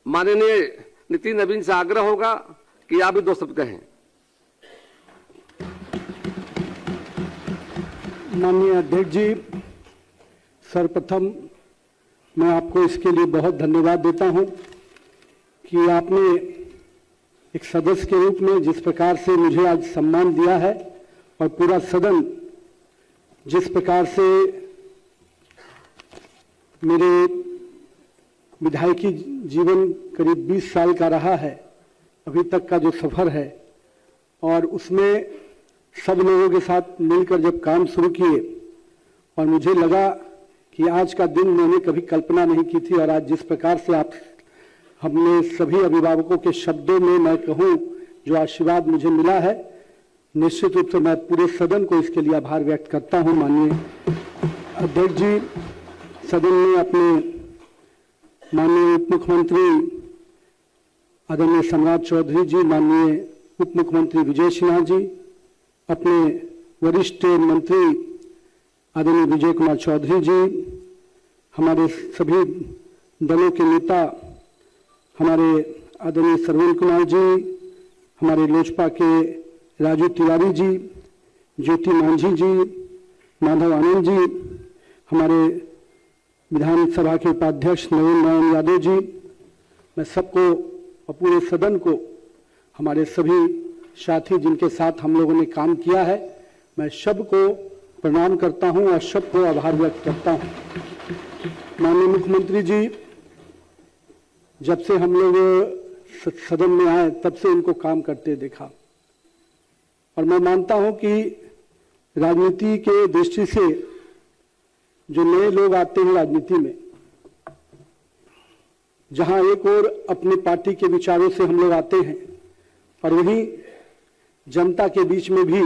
माननीय नितिन नवीन से आग्रह होगा कि आप भी 2 शब्द कहें। माननीय अध्यक्ष जी, सर्वप्रथम मैं आपको इसके लिए बहुत धन्यवाद देता हूं कि आपने एक सदस्य के रूप में जिस प्रकार से मुझे आज सम्मान दिया है और पूरा सदन जिस प्रकार से मेरे विधायकी जीवन करीब 20 साल का रहा है, अभी तक का जो सफर है, और उसमें सब लोगों के साथ मिलकर जब काम शुरू किए और मुझे लगा कि आज का दिन मैंने कभी कल्पना नहीं की थी, और आज जिस प्रकार से आप हमने सभी अभिभावकों के शब्दों में मैं कहूं जो आशीर्वाद मुझे मिला है, निश्चित रूप से मैं पूरे सदन को इसके लिए आभार व्यक्त करता हूं। माननीय अध्यक्ष जी, सदन ने अपने माननीय उप मुख्यमंत्री आदरणीय सम्राट चौधरी जी, माननीय उप मुख्यमंत्री विजय सिन्हा जी, अपने वरिष्ठ मंत्री आदरणीय विजय कुमार चौधरी जी, हमारे सभी दलों के नेता हमारे आदरणीय सरवीन कुमार जी, हमारे लोजपा के राजू तिवारी जी, ज्योति मांझी जी, माधव आनंद जी, हमारे विधानसभा के उपाध्यक्ष नवीन नारायण यादव जी, मैं सबको और पूरे सदन को, हमारे सभी साथी जिनके साथ हम लोगों ने काम किया है, मैं सबको प्रणाम करता हूं और सबको आभार व्यक्त करता हूं। माननीय मुख्यमंत्री जी, जब से हम लोग सदन में आए तब से इनको काम करते देखा, और मैं मानता हूं कि राजनीति के दृष्टि से जो नए लोग आते हैं राजनीति में, जहां एक और अपनी पार्टी के विचारों से हम लोग आते हैं और वहीं जनता के बीच में भी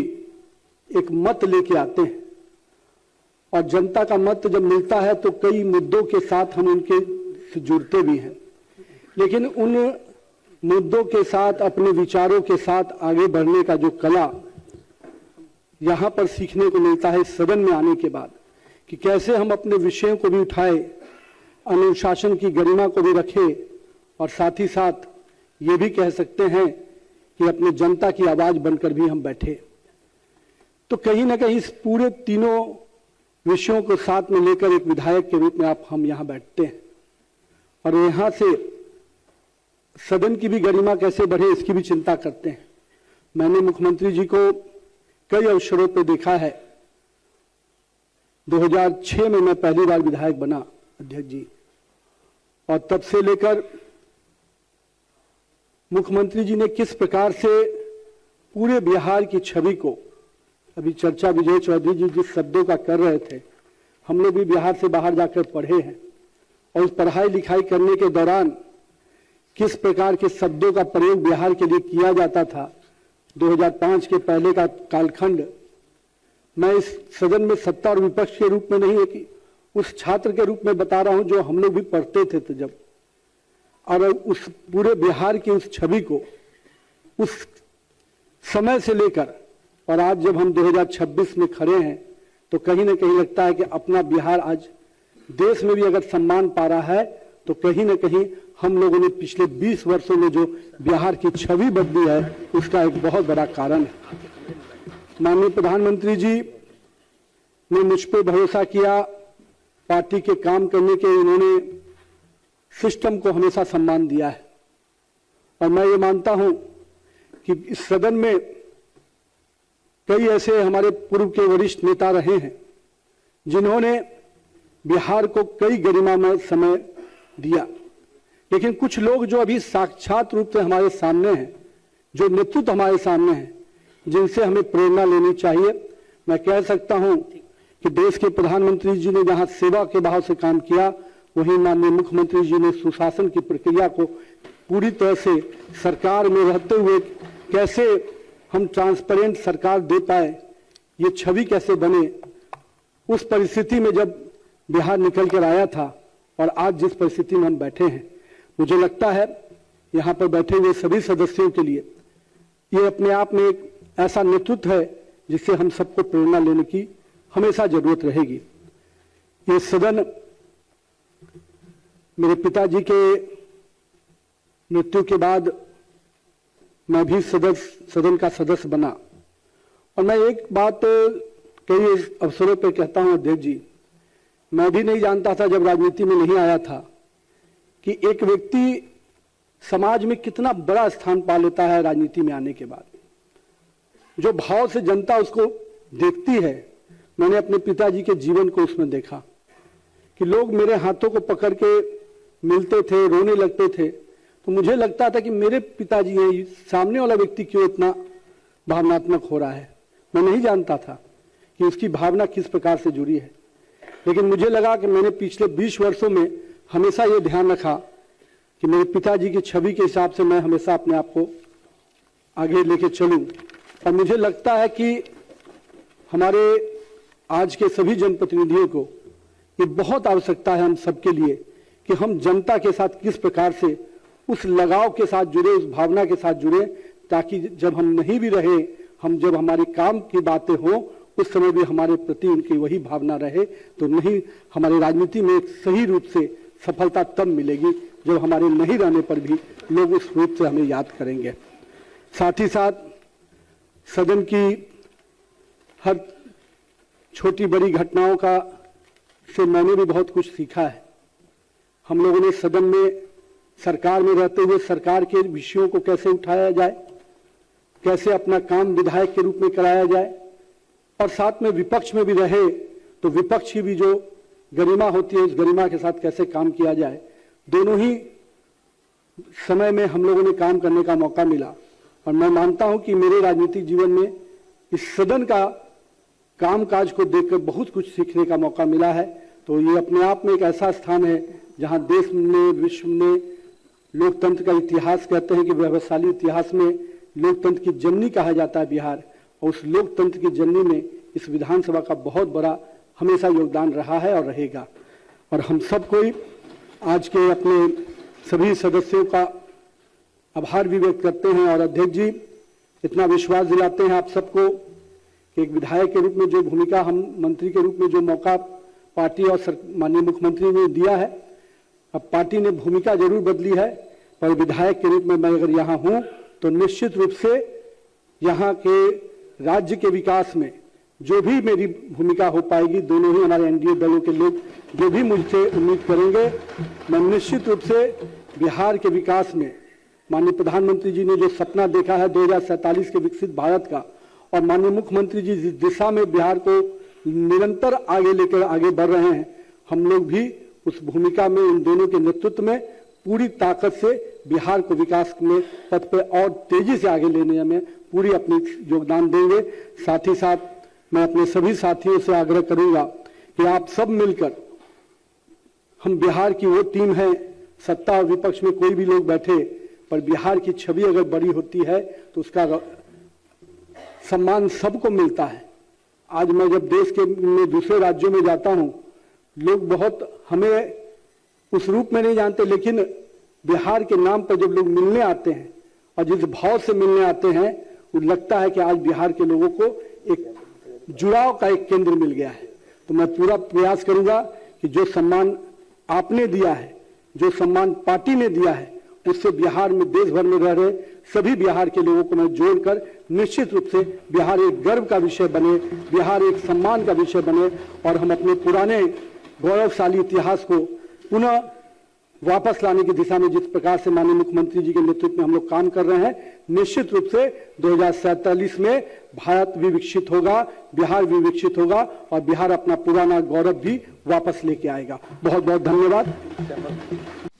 एक मत लेके आते हैं, और जनता का मत जब मिलता है तो कई मुद्दों के साथ हम उनके से जुड़ते भी हैं, लेकिन उन मुद्दों के साथ अपने विचारों के साथ आगे बढ़ने का जो कला यहां पर सीखने को मिलता है इस सदन में आने के बाद, कि कैसे हम अपने विषयों को भी उठाए, अनुशासन की गरिमा को भी रखें, और साथ ही साथ ये भी कह सकते हैं कि अपने जनता की आवाज बनकर भी हम बैठे। तो कहीं ना कहीं इस पूरे तीनों विषयों को साथ में लेकर एक विधायक के रूप में हम यहां बैठते हैं, और यहां से सदन की भी गरिमा कैसे बढ़े इसकी भी चिंता करते हैं। मैंने मुख्यमंत्री जी को कई अवसरों पर देखा है। 2006 में मैं पहली बार विधायक बना अध्यक्ष जी, और तब से लेकर मुख्यमंत्री जी ने किस प्रकार से पूरे बिहार की छवि को, अभी चर्चा विजय चौधरी जी जिस शब्दों का कर रहे थे, हम लोग भी बिहार से बाहर जाकर पढ़े हैं, और उस पढ़ाई लिखाई करने के दौरान किस प्रकार के शब्दों का प्रयोग बिहार के लिए किया जाता था। 2005 के पहले का कालखंड मैं इस सदन में सत्ता और विपक्ष के रूप में नहीं है कि उस छात्र के रूप में बता रहा हूं जो हम लोग भी पढ़ते थे तो जब, और उस पूरे बिहार की उस छवि को उस समय से लेकर और आज जब हम 2026 में खड़े हैं तो कहीं ना कहीं लगता है कि अपना बिहार आज देश में भी अगर सम्मान पा रहा है तो कहीं ना कहीं हम लोगों ने पिछले 20 वर्षों में जो बिहार की छवि बदली है उसका एक बहुत बड़ा कारण है। माननीय प्रधानमंत्री जी ने मुझ पर भरोसा किया, पार्टी के काम करने के इन्होंने सिस्टम को हमेशा सम्मान दिया है, और मैं ये मानता हूं कि इस सदन में कई ऐसे हमारे पूर्व के वरिष्ठ नेता रहे हैं जिन्होंने बिहार को कई गरिमामय समय दिया, लेकिन कुछ लोग जो अभी साक्षात रूप से हमारे सामने हैं, जो नेतृत्व हमारे सामने हैं, जिनसे हमें प्रेरणा लेनी चाहिए। मैं कह सकता हूं कि देश के प्रधानमंत्री जी ने जहां सेवा के भाव से काम किया, वहीं माननीय मुख्यमंत्री जी ने सुशासन की प्रक्रिया को पूरी तरह से सरकार में रहते हुए कैसे हम ट्रांसपेरेंट सरकार दे पाए, ये छवि कैसे बने, उस परिस्थिति में जब बिहार निकल कर आया था और आज जिस परिस्थिति में हम बैठे हैं, मुझे लगता है यहाँ पर बैठे हुए सभी सदस्यों के लिए ये अपने आप में एक ऐसा नेतृत्व है जिससे हम सबको प्रेरणा लेने की हमेशा जरूरत रहेगी। ये सदन मेरे पिताजी के मृत्यु के बाद मैं भी सदन का सदस्य बना और मैं एक बात कई अवसरों पर कहता हूं अध्यक्ष जी, मैं भी नहीं जानता था जब राजनीति में नहीं आया था कि एक व्यक्ति समाज में कितना बड़ा स्थान पा लेता है राजनीति में आने के बाद। जो भाव से जनता उसको देखती है, मैंने अपने पिताजी के जीवन को उसमें देखा कि लोग मेरे हाथों को पकड़ के मिलते थे, रोने लगते थे, तो मुझे लगता था कि मेरे पिताजी हैं, सामने वाला व्यक्ति क्यों इतना भावनात्मक हो रहा है। मैं नहीं जानता था कि उसकी भावना किस प्रकार से जुड़ी है, लेकिन मुझे लगा कि मैंने पिछले 20 वर्षों में हमेशा ये ध्यान रखा कि मेरे पिताजी की छवि के हिसाब से मैं हमेशा अपने आप को आगे लेके चलूं। और मुझे लगता है कि हमारे आज के सभी जनप्रतिनिधियों को ये बहुत आवश्यकता है हम सबके लिए कि हम जनता के साथ किस प्रकार से उस लगाव के साथ जुड़े, उस भावना के साथ जुड़े, ताकि जब हम नहीं भी रहे, हम जब हमारे काम की बातें हों उस समय भी हमारे प्रति उनकी वही भावना रहे। तो नहीं, हमारे राजनीति में एक सही रूप से सफलता तब मिलेगी जब हमारे नहीं रहने पर भी लोग उस रूप से हमें याद करेंगे। साथ ही साथ सदन की हर छोटी बड़ी घटनाओं का से मैंने भी बहुत कुछ सीखा है। हम लोगों ने सदन में सरकार में रहते हुए सरकार के विषयों को कैसे उठाया जाए, कैसे अपना काम विधायक के रूप में कराया जाए, और साथ में विपक्ष में भी रहे तो विपक्ष की भी जो गरिमा होती है उस गरिमा के साथ कैसे काम किया जाए। दोनों ही समय में हम लोगों ने काम करने का मौका मिला और मैं मानता हूं कि मेरे राजनीतिक जीवन में इस सदन का कामकाज को देखकर बहुत कुछ सीखने का मौका मिला है। तो ये अपने आप में एक ऐसा स्थान है जहां देश में, विश्व में लोकतंत्र का इतिहास, कहते हैं कि वैभवशाली इतिहास में लोकतंत्र की जननी कहा जाता है बिहार, और उस लोकतंत्र की जननी में इस विधानसभा का बहुत बड़ा हमेशा योगदान रहा है और रहेगा। और हम सब कोई आज के अपने सभी सदस्यों का आभार भी व्यक्त करते हैं और अध्यक्ष जी इतना विश्वास दिलाते हैं आप सबको कि एक विधायक के रूप में जो भूमिका, हम मंत्री के रूप में जो मौका पार्टी और माननीय मुख्यमंत्री ने दिया है, अब पार्टी ने भूमिका जरूर बदली है, पर विधायक के रूप में मैं अगर यहाँ हूँ तो निश्चित रूप से यहाँ के राज्य के विकास में जो भी मेरी भूमिका हो पाएगी, दोनों ही हमारे एनडीए दलों के लोग जो भी मुझसे उम्मीद करेंगे, मैं निश्चित रूप से बिहार के विकास में माननीय प्रधानमंत्री जी ने जो सपना देखा है 2047 के विकसित भारत का, और माननीय मुख्यमंत्री जी जिस दिशा में बिहार को निरंतर आगे लेकर आगे बढ़ रहे हैं, हम लोग भी उस भूमिका में इन दोनों के नेतृत्व में पूरी ताकत से बिहार को विकास में पथ पे और तेजी से आगे लेने में पूरी अपनी योगदान देंगे। साथ ही साथ मैं अपने सभी साथियों से आग्रह करूंगा कि आप सब मिलकर, हम बिहार की वो टीम है, सत्ता और विपक्ष में कोई भी लोग बैठे, पर बिहार की छवि अगर बड़ी होती है तो उसका सम्मान सबको मिलता है। आज मैं जब देश के में दूसरे राज्यों में जाता हूं, लोग बहुत हमें उस रूप में नहीं जानते, लेकिन बिहार के नाम पर जब लोग मिलने आते हैं और जिस भाव से मिलने आते हैं, वो लगता है कि आज बिहार के लोगों को एक जुड़ाव का एक केंद्र मिल गया है। तो मैं पूरा प्रयास करूंगा कि जो सम्मान आपने दिया है, जो सम्मान पार्टी ने दिया है, उससे बिहार में, देश भर में रह रहे सभी बिहार के लोगों को मैं जोड़कर निश्चित रूप से बिहार एक गर्व का विषय बने, बिहार एक सम्मान का विषय बने, और हम अपने पुराने गौरवशाली इतिहास को पुनः वापस लाने की दिशा में जिस प्रकार से माननीय मुख्यमंत्री जी के नेतृत्व में हम लोग काम कर रहे हैं, निश्चित रूप से 2047 में भारत भी विकसित होगा, बिहार भी विकसित होगा और बिहार अपना पुराना गौरव भी वापस लेके आएगा। बहुत बहुत धन्यवाद।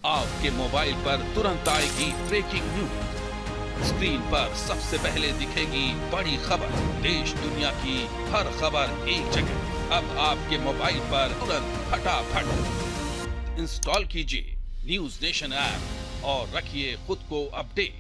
आपके मोबाइल पर तुरंत आएगी ब्रेकिंग न्यूज, स्क्रीन पर सबसे पहले दिखेगी बड़ी खबर, देश दुनिया की हर खबर एक जगह। अब आपके मोबाइल पर तुरंत फटाफट इंस्टॉल कीजिए न्यूज नेशन ऐप और रखिए खुद को अपडेट।